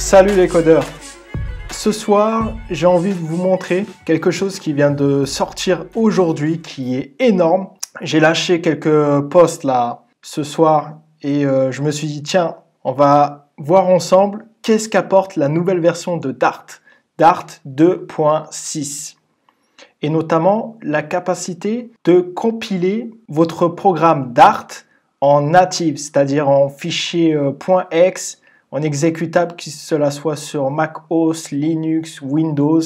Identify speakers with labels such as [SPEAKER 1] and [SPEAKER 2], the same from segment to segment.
[SPEAKER 1] Salut les codeurs! Ce soir, j'ai envie de vous montrer quelque chose qui vient de sortir aujourd'hui, qui est énorme. J'ai lâché quelques posts là ce soir et je me suis dit tiens, on va voir ensemble qu'est-ce qu'apporte la nouvelle version de Dart, Dart 2.6. Et notamment la capacité de compiler votre programme Dart en native, c'est-à-dire en fichier .x, en exécutable, que cela soit sur Mac OS, Linux, Windows.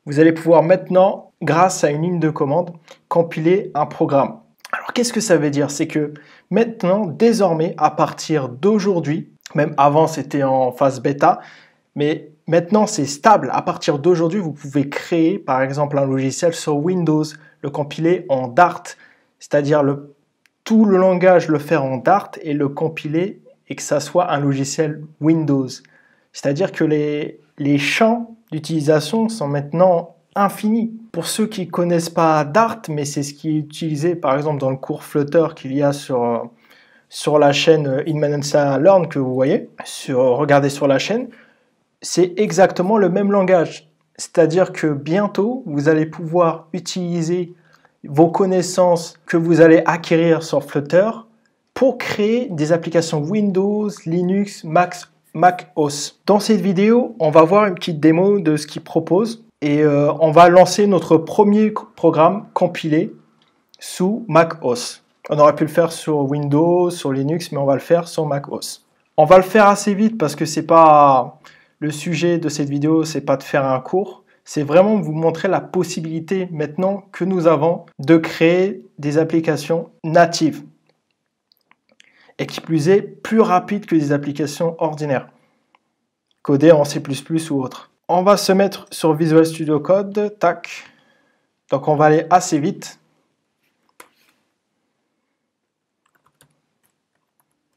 [SPEAKER 1] Vous allez pouvoir maintenant, grâce à une ligne de commande, compiler un programme. Alors qu'est-ce que ça veut dire? C'est que maintenant, désormais, à partir d'aujourd'hui, même avant c'était en phase bêta, mais maintenant c'est stable. À partir d'aujourd'hui, vous pouvez créer par exemple un logiciel sur Windows, le compiler en Dart, c'est-à-dire tout le langage le faire en Dart et le compiler et que ça soit un logiciel Windows. C'est-à-dire que les champs d'utilisation sont maintenant infinis. Pour ceux qui ne connaissent pas Dart, mais c'est ce qui est utilisé par exemple dans le cours Flutter qu'il y a sur la chaîne Inmanensa Learn que vous voyez, regardez sur la chaîne, c'est exactement le même langage. C'est-à-dire que bientôt, vous allez pouvoir utiliser vos connaissances que vous allez acquérir sur Flutter pour créer des applications Windows, Linux, Mac OS. Dans cette vidéo, on va voir une petite démo de ce qu'il propose et on va lancer notre premier programme compilé sous Mac OS. On aurait pu le faire sur Windows, sur Linux, mais on va le faire sur Mac OS. On va le faire assez vite parce que c'est pas le sujet de cette vidéo, c'est pas de faire un cours, c'est vraiment vous montrer la possibilité maintenant que nous avons de créer des applications natives et qui plus est plus rapide que des applications ordinaires, codées en C++ ou autre. On va se mettre sur Visual Studio Code, tac. Donc on va aller assez vite.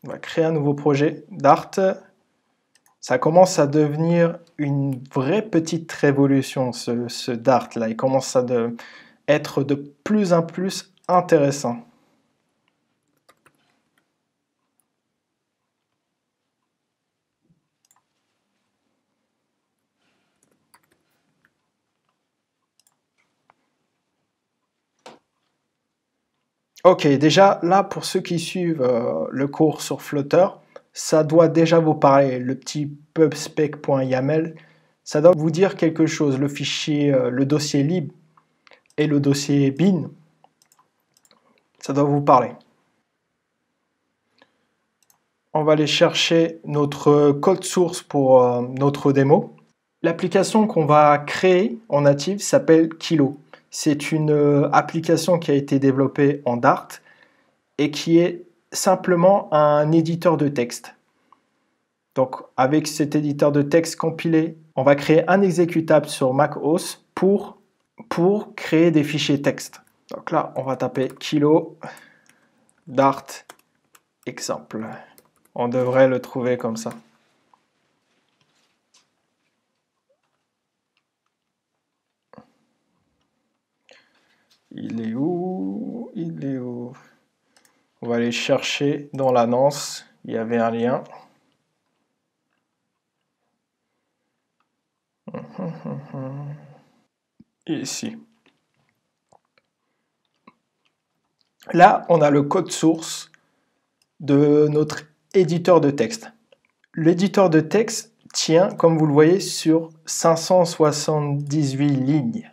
[SPEAKER 1] On va créer un nouveau projet Dart. Ça commence à devenir une vraie petite révolution, ce Dart là. Il commence à être de plus en plus intéressant. Ok, déjà là, pour ceux qui suivent le cours sur Flutter, ça doit déjà vous parler. Le petit pubspec.yaml, ça doit vous dire quelque chose. Le fichier, le dossier lib et le dossier bin, ça doit vous parler. On va aller chercher notre code source pour notre démo. L'application qu'on va créer en native s'appelle Kilo. C'est une application qui a été développée en Dart et qui est simplement un éditeur de texte. Donc avec cet éditeur de texte compilé, on va créer un exécutable sur Mac OS pour créer des fichiers texte. Donc là, on va taper Kilo Dart exemple. On devrait le trouver comme ça. Il est où? Il est où? On va aller chercher dans l'annonce. Il y avait un lien. Et ici. Là, on a le code source de notre éditeur de texte. L'éditeur de texte tient, comme vous le voyez, sur 578 lignes.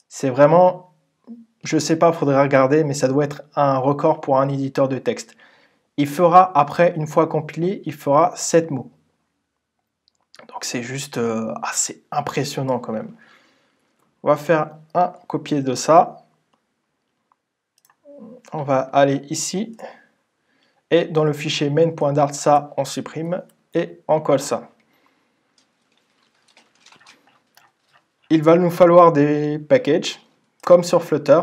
[SPEAKER 1] C'est vraiment, je ne sais pas, il faudrait regarder, mais ça doit être un record pour un éditeur de texte. Il fera, après, une fois compilé, il fera 7 mots. Donc c'est juste assez impressionnant quand même. On va faire un copier de ça. On va aller ici. Et dans le fichier main.dart, ça, on supprime et on colle ça. Il va nous falloir des packages. Comme sur Flutter,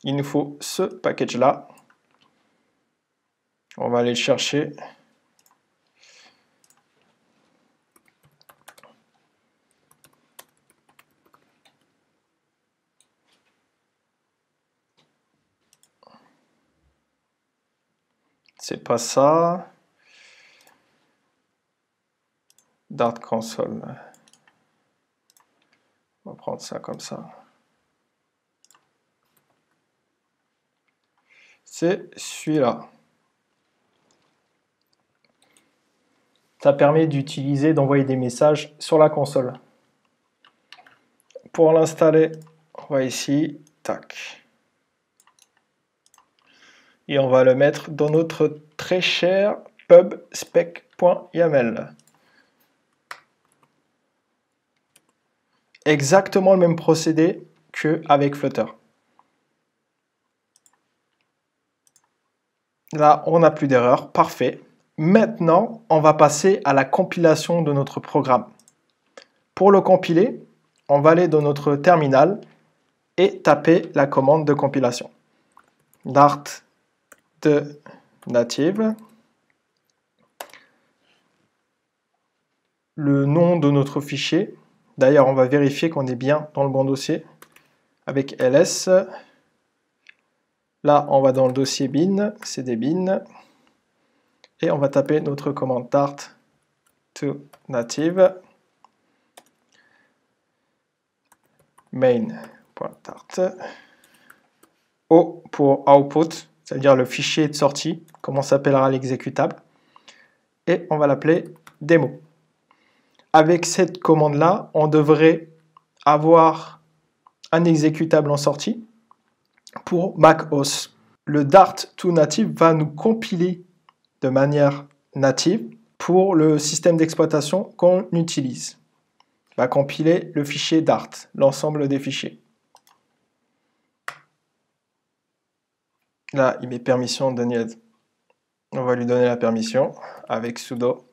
[SPEAKER 1] il nous faut ce package-là. On va aller le chercher. C'est pas ça. Dart console. On va prendre ça comme ça. C'est celui-là. Ça permet d'envoyer des messages sur la console. Pour l'installer, on va ici, tac. Et on va le mettre dans notre très cher pubspec.yaml. Exactement le même procédé qu'avec Flutter. Là, on n'a plus d'erreur, parfait. Maintenant, on va passer à la compilation de notre programme. Pour le compiler, on va aller dans notre terminal et taper la commande de compilation. Dart de native. Le nom de notre fichier. D'ailleurs, on va vérifier qu'on est bien dans le bon dossier avec ls. Là, on va dans le dossier bin, cd bin, et on va taper notre commande dart to native main.dart. O pour output, c'est-à-dire le fichier de sortie, comment s'appellera l'exécutable, et on va l'appeler démo. Avec cette commande-là, on devrait avoir un exécutable en sortie pour macOS. Le Dart to native va nous compiler de manière native pour le système d'exploitation qu'on utilise. Il va compiler le fichier Dart, l'ensemble des fichiers. Là, il met permission de Daniel. On va lui donner la permission avec sudo.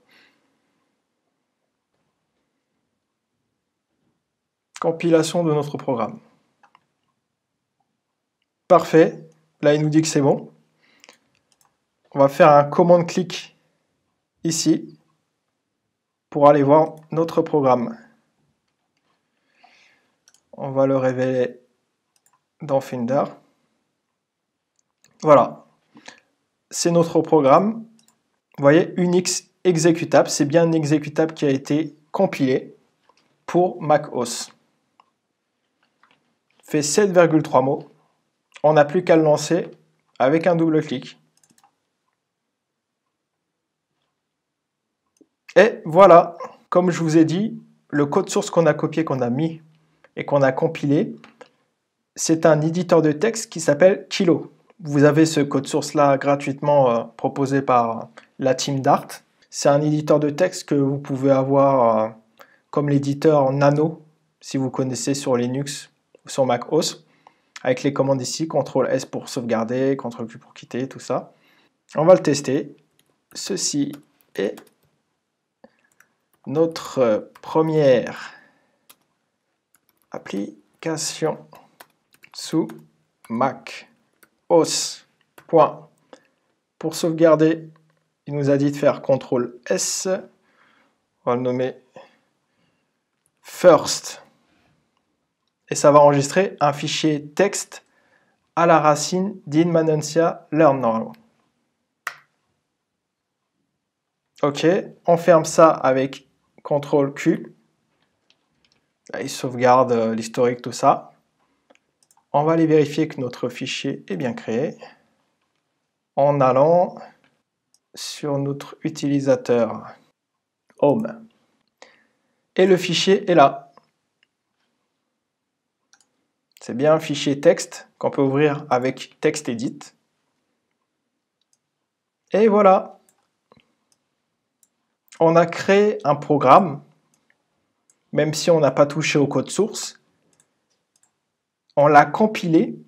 [SPEAKER 1] Compilation de notre programme. Parfait. Là, il nous dit que c'est bon. On va faire un commande-clic ici pour aller voir notre programme. On va le révéler dans Finder. Voilà. C'est notre programme. Vous voyez, Unix exécutable. C'est bien un exécutable qui a été compilé pour macOS. Fait 7,3 mots. On n'a plus qu'à le lancer avec un double clic. Et voilà, comme je vous ai dit, le code source qu'on a copié, qu'on a mis et qu'on a compilé, c'est un éditeur de texte qui s'appelle Kilo. Vous avez ce code source-là gratuitement proposé par la team Dart. C'est un éditeur de texte que vous pouvez avoir comme l'éditeur Nano, si vous connaissez sur Linux ou sur Mac OS, avec les commandes ici, CTRL-S pour sauvegarder, CTRL-Q pour quitter, tout ça. On va le tester. Ceci est notre première application sous Mac OS. Pour sauvegarder, il nous a dit de faire CTRL-S. On va le nommer First. Et ça va enregistrer un fichier texte à la racine d'Inmanencia Learn Now. Ok, on ferme ça avec CTRL-Q. Il sauvegarde l'historique, tout ça. On va aller vérifier que notre fichier est bien créé en allant sur notre utilisateur Home. Et le fichier est là. C'est bien un fichier texte qu'on peut ouvrir avec TextEdit. Et voilà. On a créé un programme, même si on n'a pas touché au code source. On l'a compilé,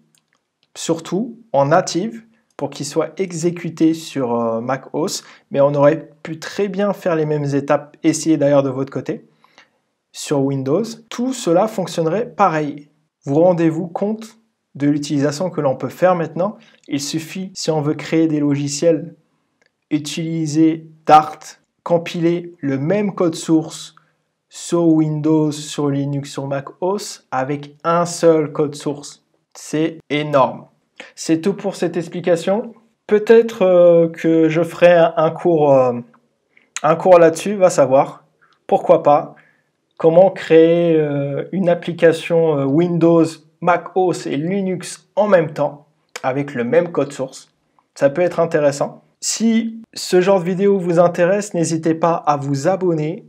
[SPEAKER 1] surtout en native, pour qu'il soit exécuté sur Mac OS. Mais on aurait pu très bien faire les mêmes étapes, essayez d'ailleurs de votre côté, sur Windows. Tout cela fonctionnerait pareil. Vous rendez-vous compte de l'utilisation que l'on peut faire maintenant? Il suffit, si on veut créer des logiciels, utiliser Dart, compiler le même code source sur Windows, sur Linux, sur Mac OS, avec un seul code source. C'est énorme. C'est tout pour cette explication. Peut-être que je ferai un cours là-dessus, va savoir. pourquoi pas, comment créer une application Windows, Mac OS et Linux en même temps avec le même code source. Ça peut être intéressant. Si ce genre de vidéo vous intéresse, n'hésitez pas à vous abonner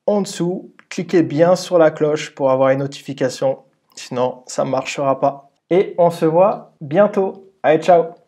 [SPEAKER 1] en dessous. Cliquez bien sur la cloche pour avoir une notification. Sinon, ça ne marchera pas. Et on se voit bientôt. Allez, ciao!